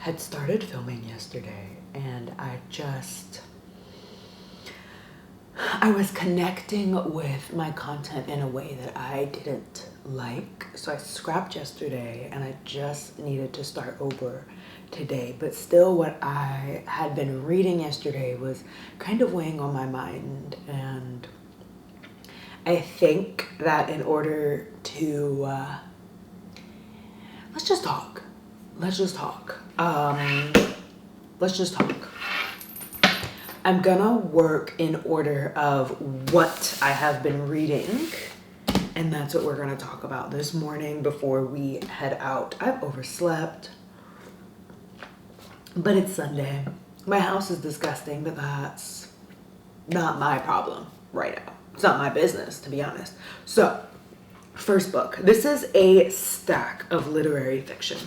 had started filming yesterday, and I was connecting with my content in a way that I didn't like. So I scrapped yesterday and I just needed to start over today. But still, what I had been reading yesterday was kind of weighing on my mind. And I think that in order to, let's just talk. I'm gonna work in order of what I have been reading, and that's what we're gonna talk about this morning before we head out. I've overslept, but it's Sunday. My house is disgusting, but that's not my problem right now. It's not my business, to be honest. So, first book. This is a stack of literary fiction.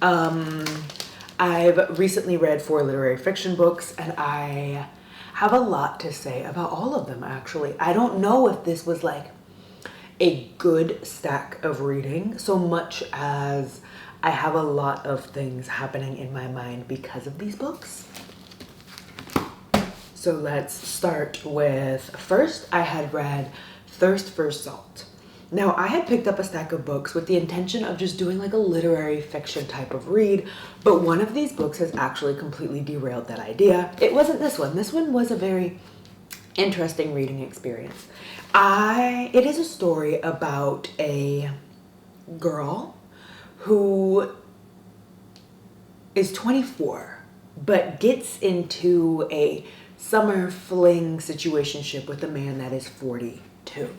I've recently read 4 literary fiction books, and I have a lot to say about all of them, actually. I don't know if this was like a good stack of reading, so much as I have a lot of things happening in my mind because of these books. So let's start with, first I had read Thirst for Salt. Now, I had picked up a stack of books with the intention of just doing like a literary fiction type of read, but one of these books has actually completely derailed that idea. It wasn't this one. This one was a very interesting reading experience. It is a story about a girl who is 24, but gets into a summer fling situationship with a man that is 42.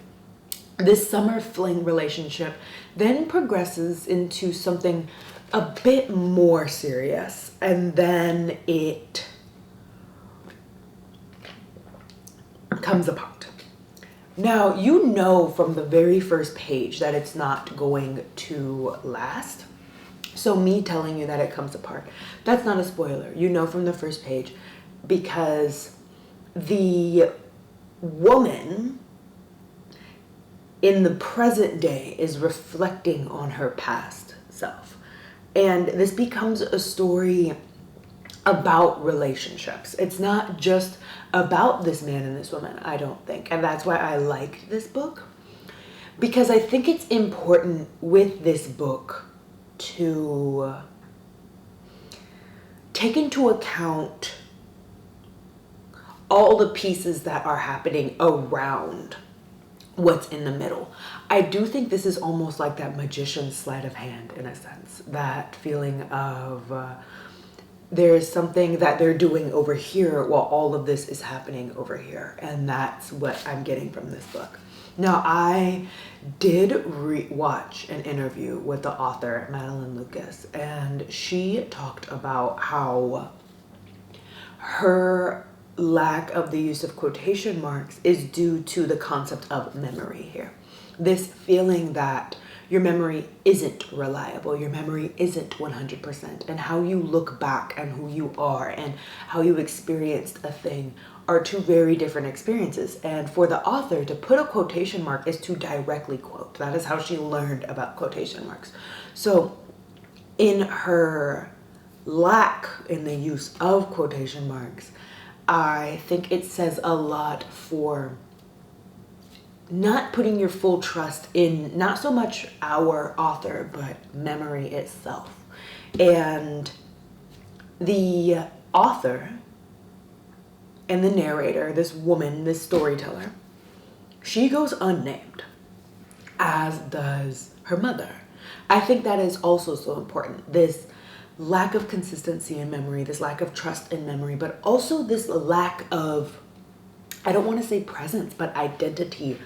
This summer fling relationship then progresses into something a bit more serious, and then it comes apart. Now, you know from the very first page that it's not going to last. So me telling you that it comes apart, that's not a spoiler. You know from the first page, because the woman in the present day is reflecting on her past self. And this becomes a story about relationships. It's not just about this man and this woman, I don't think. And that's why I liked this book, because I think it's important with this book to take into account all the pieces that are happening around what's in the middle. I do think this is almost like that magician's sleight of hand, in a sense. That feeling of there's something that they're doing over here while all of this is happening over here. And that's what I'm getting from this book. Now, I did watch an interview with the author, Madelaine, and she talked about how her lack of the use of quotation marks is due to the concept of memory here. This feeling that your memory isn't reliable, your memory isn't 100%, and how you look back and who you are and how you experienced a thing are two very different experiences. And for the author, to put a quotation mark is to directly quote. That is how she learned about quotation marks. So in her lack in the use of quotation marks, I think it says a lot for not putting your full trust in not so much our author, but memory itself. And the author and the narrator, this woman, this storyteller, she goes unnamed, as does her mother. I think that is also so important. This lack of consistency in memory, this lack of trust in memory, but also this lack of, I don't want to say presence, but identity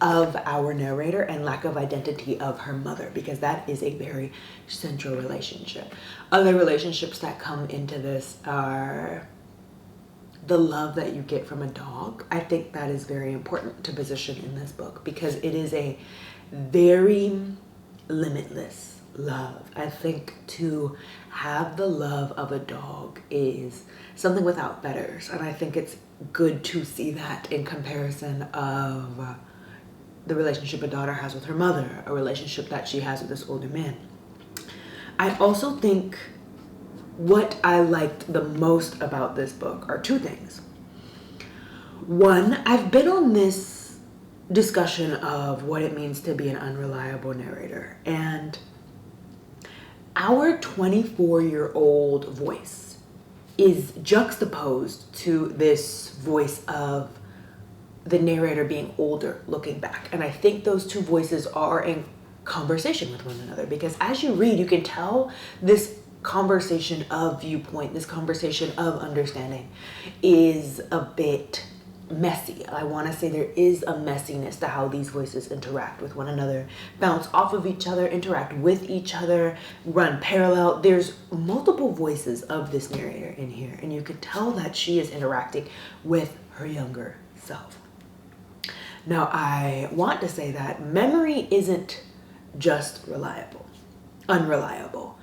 of our narrator, and lack of identity of her mother, because that is a very central relationship. Other relationships that come into this are the love that you get from a dog. I think that is very important to position in this book, because it is a very limitless love. I think to have the love of a dog is something without betters, and I think it's good to see that in comparison of the relationship a daughter has with her mother, a relationship that she has with this older man. I also think what I liked the most about this book are two things. One, I've been on this discussion of what it means to be an unreliable narrator, and our 24-year-old voice is juxtaposed to this voice of the narrator being older looking back. And I think those two voices are in conversation with one another, because as you read, you can tell this conversation of viewpoint, this conversation of understanding is a bit messy. I want to say there is a messiness to how these voices interact with one another, bounce off of each other, interact with each other, run parallel. There's multiple voices of this narrator in here, and you could tell that she is interacting with her younger self. Now, I want to say that memory isn't just unreliable.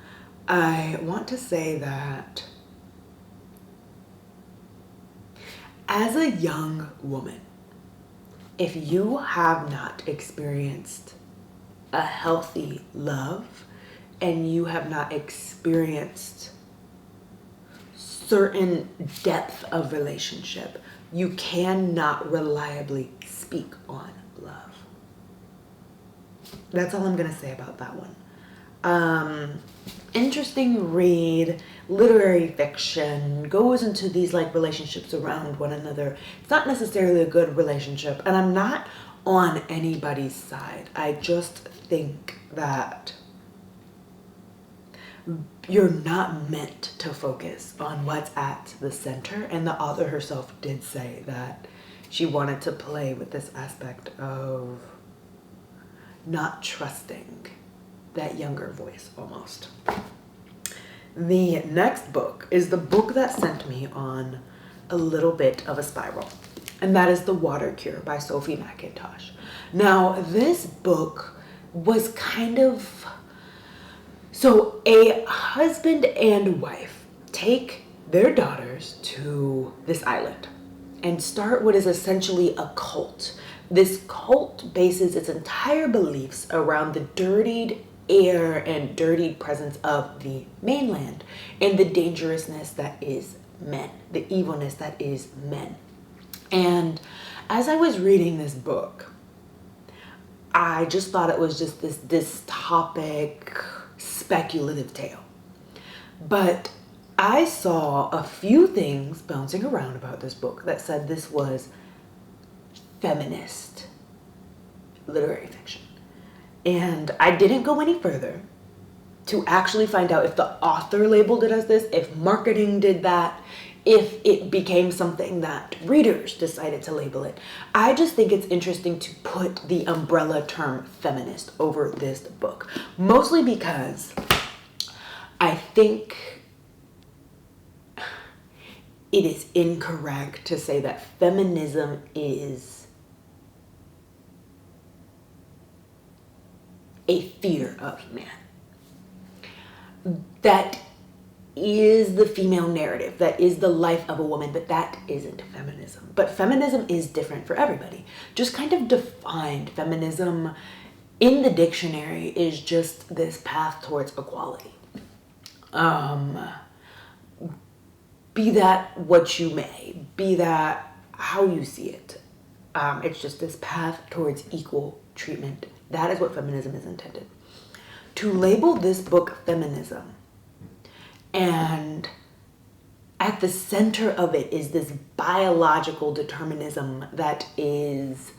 I want to say that as a young woman, if you have not experienced a healthy love and you have not experienced certain depth of relationship, you cannot reliably speak on love. That's all I'm gonna say about that one. Interesting read, literary fiction, goes into these like relationships around one another. It's not necessarily a good relationship, and I'm not on anybody's side. I just think that you're not meant to focus on what's at the center, and the author herself did say that she wanted to play with this aspect of not trusting that younger voice almost. The next book is the book that sent me on a little bit of a spiral, and that is The Water Cure by Sophie Mackintosh. Now, this book was kind of, so a husband and wife take their daughters to this island and start what is essentially a cult. This cult bases its entire beliefs around the dirtied air and dirtied presence of the mainland and the dangerousness that is men, the evilness that is men. And as I was reading this book, I just thought it was just this dystopic, speculative tale. But I saw a few things bouncing around about this book that said this was feminist literary fiction. And I didn't go any further to actually find out if the author labeled it as this, if marketing did that, if it became something that readers decided to label it. I just think it's interesting to put the umbrella term feminist over this book, mostly because I think it is incorrect to say that feminism is a fear of man. That is the female narrative, that is the life of a woman, but that isn't feminism. But feminism is different for everybody. Just kind of defined, feminism in the dictionary is just this path towards equality. Be that what you may, be that how you see it. It's just this path towards equal treatment. That is what feminism is intended. To label this book feminism, and at the center of it is this biological determinism that is,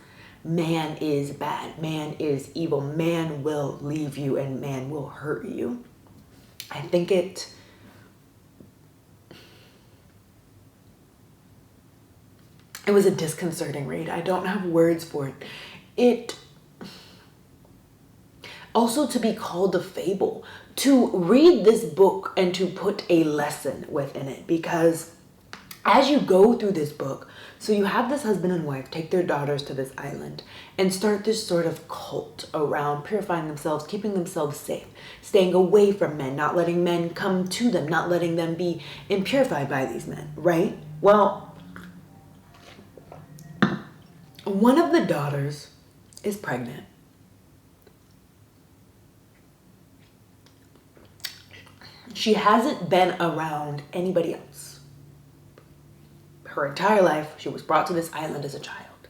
man is bad, man is evil, man will leave you and man will hurt you. I think it was a disconcerting read. I don't have words for it. It also, to be called a fable, to read this book and to put a lesson within it, because as you go through this book, so you have this husband and wife take their daughters to this island and start this sort of cult around purifying themselves, keeping themselves safe, staying away from men, not letting men come to them, not letting them be impurified by these men, right? Well, one of the daughters is pregnant. She hasn't been around anybody else. Her entire life, she was brought to this island as a child.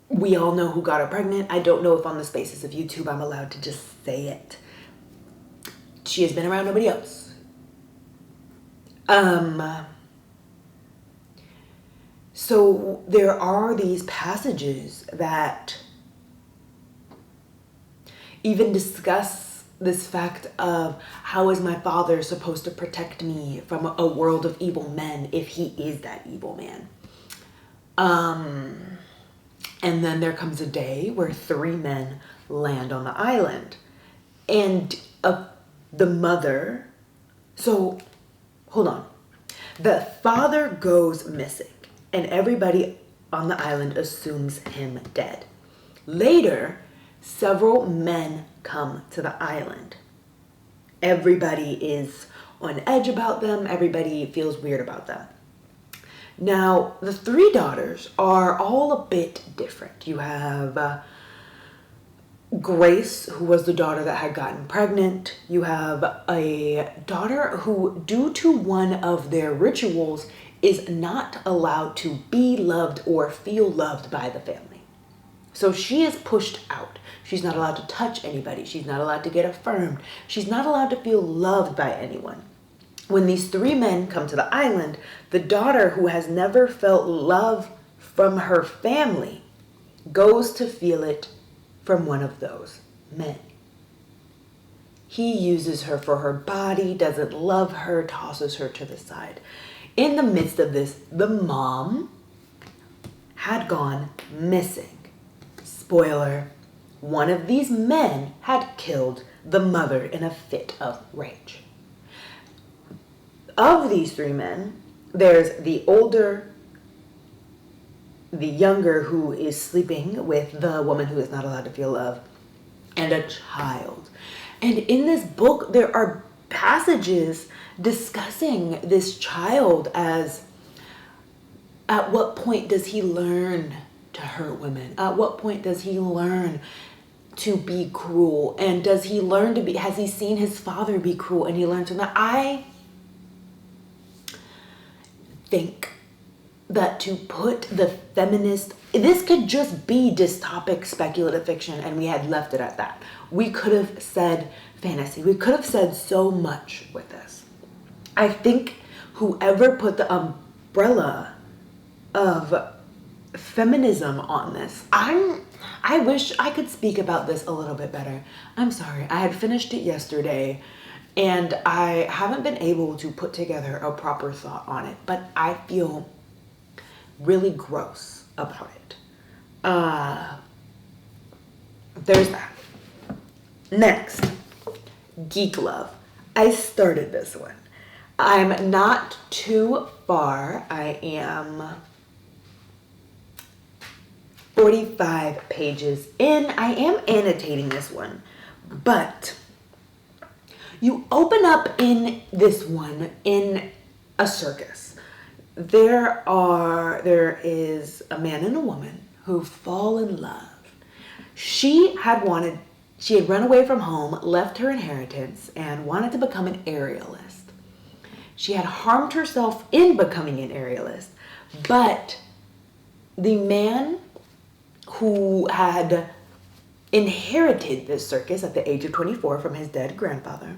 We all know who got her pregnant. I don't know if on the spaces of YouTube I'm allowed to just say it. She has been around nobody else. So there are these passages that even discuss this fact of how is my father supposed to protect me from a world of evil men if he is that evil man. And then there comes a day where 3 men land on the island, and the mother, so hold on, the father goes missing and everybody on the island assumes him dead. Later, several men come to the island. Everybody is on edge about them. Everybody feels weird about them. Now, the 3 daughters are all a bit different. You have Grace, who was the daughter that had gotten pregnant. You have a daughter who, due to one of their rituals, is not allowed to be loved or feel loved by the family. So she is pushed out. She's not allowed to touch anybody. She's not allowed to get affirmed. She's not allowed to feel loved by anyone. When these 3 men come to the island, the daughter, who has never felt love from her family, goes to feel it from one of those men. He uses her for her body, doesn't love her, tosses her to the side. In the midst of this, the mom had gone missing. Spoiler, one of these men had killed the mother in a fit of rage. Of these 3 men, there's the older, the younger, who is sleeping with the woman who is not allowed to feel love, and a child. And in this book, there are passages discussing this child as, at what point does he learn to hurt women? At what point does he learn to be cruel? And does he learn to be, has he seen his father be cruel and he learns from that? I think that to put the feminist, this could just be dystopic speculative fiction and we had left it at that. We could have said fantasy. We could have said so much with this. I think whoever put the umbrella of feminism on this, I wish I could speak about this a little bit better. I'm sorry. I had finished it yesterday and I haven't been able to put together a proper thought on it, but I feel really gross about it. There's that. Next, Geek Love. I started this one. I'm not too far. I am 45 pages in. I am annotating this one, but you open up in this one in a circus. There is a man and a woman who fall in love. She had run away from home, left her inheritance, and wanted to become an aerialist. She had harmed herself in becoming an aerialist, but the man who had inherited this circus at the age of 24 from his dead grandfather,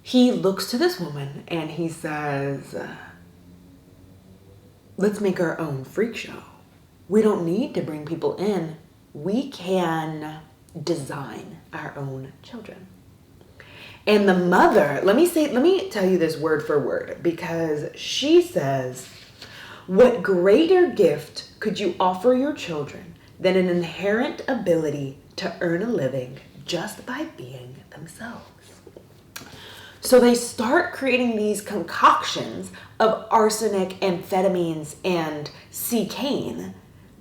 he looks to this woman and he says, let's make our own freak show. We don't need to bring people in. We can design our own children. And the mother, let me tell you this word for word, because she says, what greater gift could you offer your children than an inherent ability to earn a living just by being themselves? So they start creating these concoctions of arsenic, amphetamines, and cocaine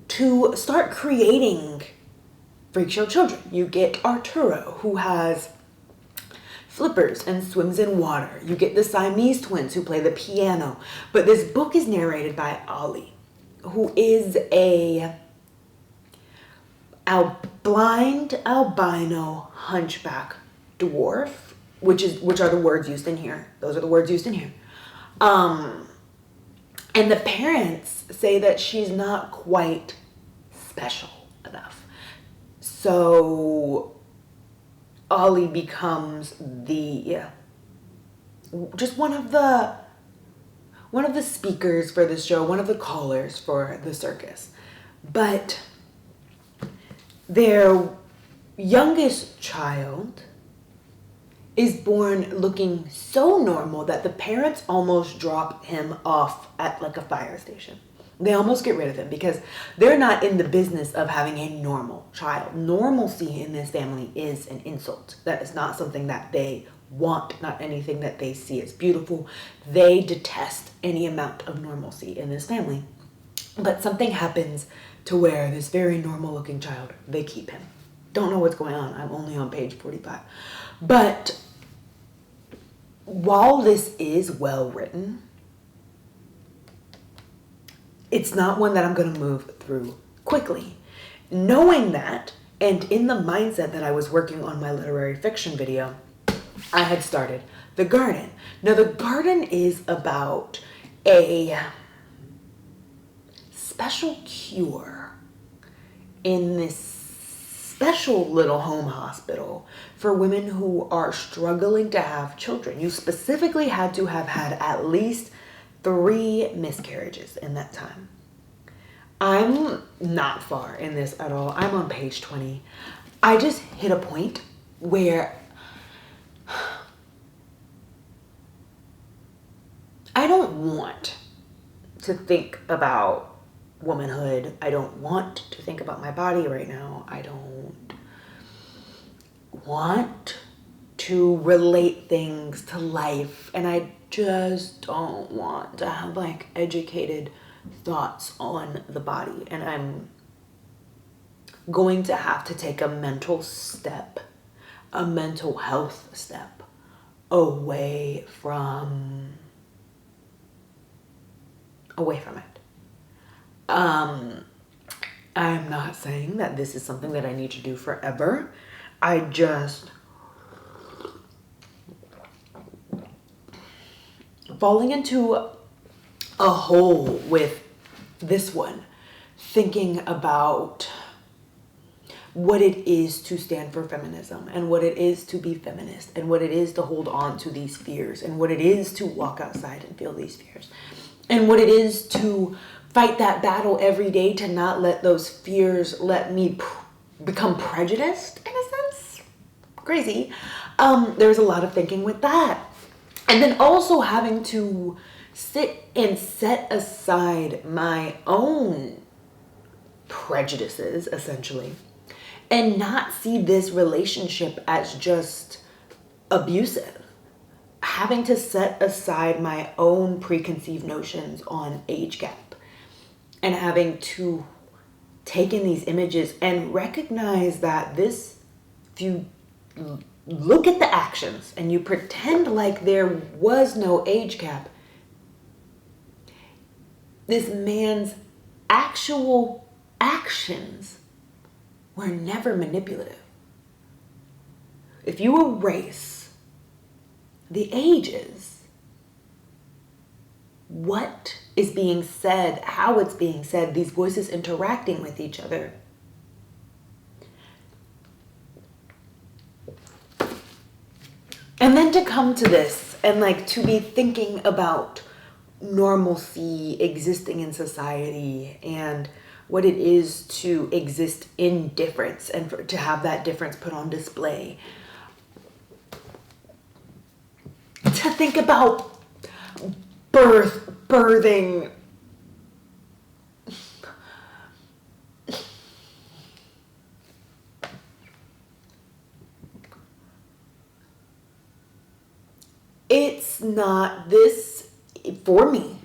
to start creating freak show children. You get Arturo, who has flippers and swims in water. You get the Siamese twins who play the piano. But this book is narrated by Ali, who is a blind albino hunchback dwarf, which are the words used in here. Those are the words used in here. And the parents say that she's not quite special enough. So Ollie becomes just one of the speakers for this show, one of the callers for the circus. But their youngest child is born looking so normal that the parents almost drop him off at like a fire station. They almost get rid of him because they're not in the business of having a normal child. Normalcy in this family is an insult. That is not something that they want, not anything that they see as beautiful. They detest any amount of normalcy in this family. But something happens to where this very normal looking child, they keep him. Don't know what's going on. I'm only on page 45. But while this is well written, it's not one that I'm going to move through quickly. Knowing that, and in the mindset that I was working on my literary fiction video, I had started The Garden. Now, The Garden is about a special cure in this special little home hospital for women who are struggling to have children. You specifically had to have had at least 3 miscarriages in that time. I'm not far in this at all. I'm on page 20. I just hit a point where I don't want to think about womanhood. I don't want to think about my body right now. I don't want to relate things to life, and I just don't want to have like educated thoughts on the body. And I'm going to have to take a mental step, a mental health step away from it. I'm not saying that this is something that I need to do forever. I just falling into a hole with this one, thinking about what it is to stand for feminism, and what it is to be feminist, and what it is to hold on to these fears, and what it is to walk outside and feel these fears, and what it is to fight that battle every day to not let those fears let me become prejudiced, in a sense. Crazy. There's a lot of thinking with that. And then also having to sit and set aside my own prejudices, essentially, and not see this relationship as just abusive, having to set aside my own preconceived notions on age gap and having to take in these images and recognize that this, if you look at the actions and you pretend like there was no age gap, this man's actual actions were never manipulative. If you erase the ages, what is being said, how it's being said, these voices interacting with each other, and then to come to this and like to be thinking about normalcy existing in society and what it is to exist in difference and to have that difference put on display. To think about birthing. It's not this, for me,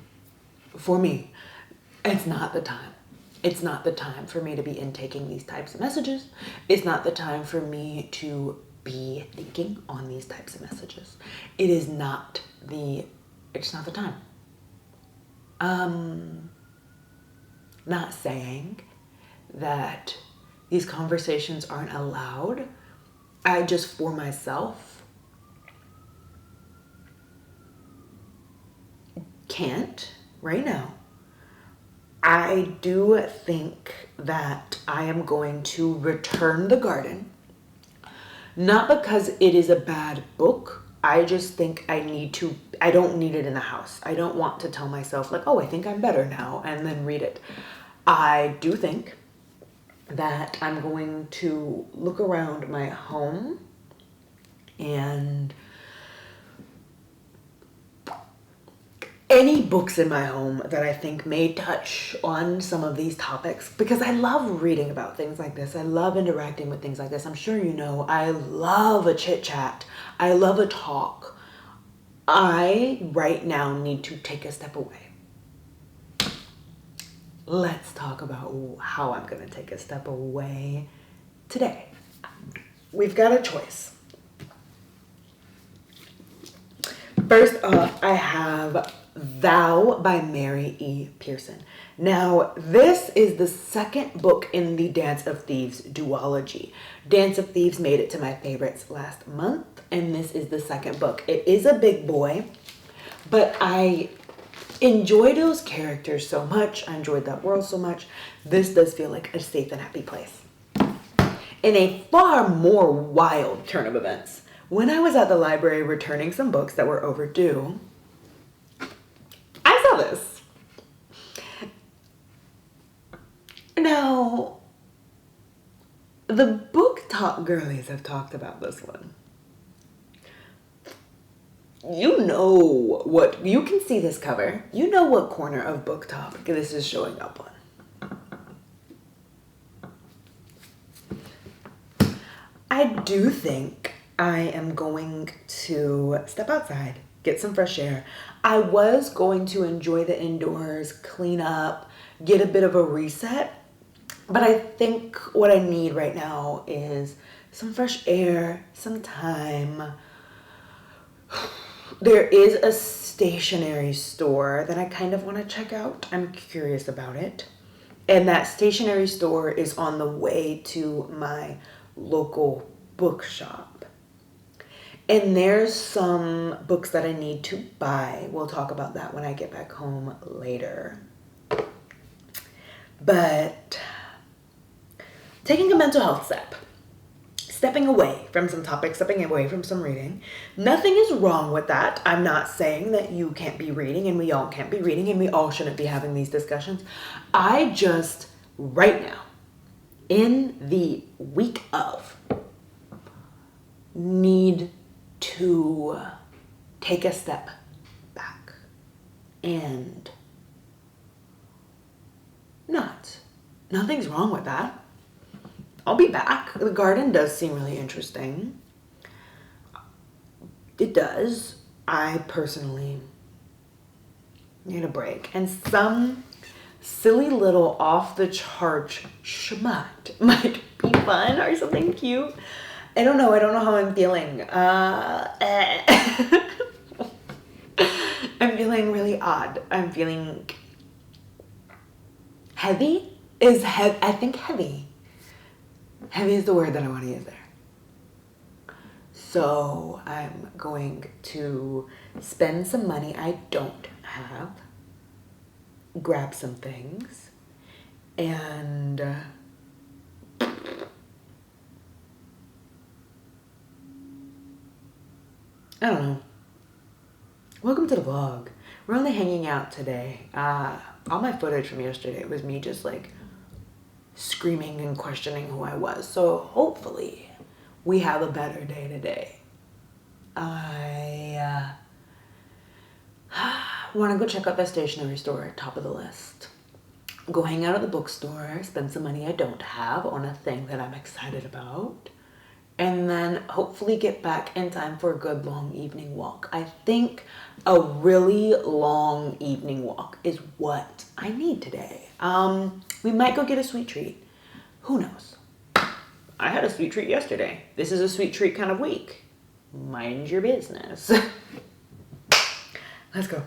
it's not the time. It's not the time for me to be intaking these types of messages. It's not the time for me to be thinking on these types of messages. It's not the time. Not saying that these conversations aren't allowed. I just, for myself, can't right now. I do think that I am going to return The Garden. Not because it is a bad book. I just think I don't need it in the house. I don't want to tell myself like, oh, I think I'm better now, and then read it. I do think that I'm going to look around my home and any books in my home that I think may touch on some of these topics, because I love reading about things like this. I love interacting with things like this. I'm sure you know, I love a chit chat. I love a talk. I right now need to take a step away. Let's talk about how I'm going to take a step away today. We've got a choice. First off, I have Thou by Mary E. Pearson. Now, this is the second book in the Dance of Thieves duology. Dance of Thieves made it to my favorites last month, and this is the second book. It is a big boy, but I enjoyed those characters so much. I enjoyed that world so much. This does feel like a safe and happy place. In a far more wild turn of events, when I was at the library returning some books that were overdue, I saw this. Now, the book talk girlies have talked about this one. You know what, you can see this cover. You know what corner of book talk this is showing up on. I do think I am going to step outside, get some fresh air. I was going to enjoy the indoors, clean up, get a bit of a reset. But I think what I need right now is some fresh air, some time. There is a stationery store that I kind of want to check out. I'm curious about it. And that stationery store is on the way to my local bookshop. And there's some books that I need to buy. We'll talk about that when I get back home later. But taking a mental health step. Stepping away from some topics, stepping away from some reading. Nothing is wrong with that. I'm not saying that you can't be reading and we all can't be reading and we all shouldn't be having these discussions. I just, right now, in the week of, need to take a step back and nothing's wrong with that. I'll be back. The garden does seem really interesting. It does. I personally need a break. And some silly little off-the-charts schmuck might be fun or something cute. I don't know how I'm feeling. I'm feeling really odd. I'm feeling heavy. I think heavy. Heavy is the word that I want to use there. So I'm going to spend some money I don't have, grab some things, and I don't know. Welcome to the vlog. We're only hanging out today. All my footage from yesterday was me just like screaming and questioning who I was. So hopefully we have a better day today. I want to go check out that stationery store, top of the list. Go hang out at the bookstore, spend some money I don't have on a thing that I'm excited about. And then hopefully get back in time for a good long evening walk. I think a really long evening walk is what I need today. We might go get a sweet treat. Who knows? I had a sweet treat yesterday. This is a sweet treat kind of week. Mind your business. Let's go.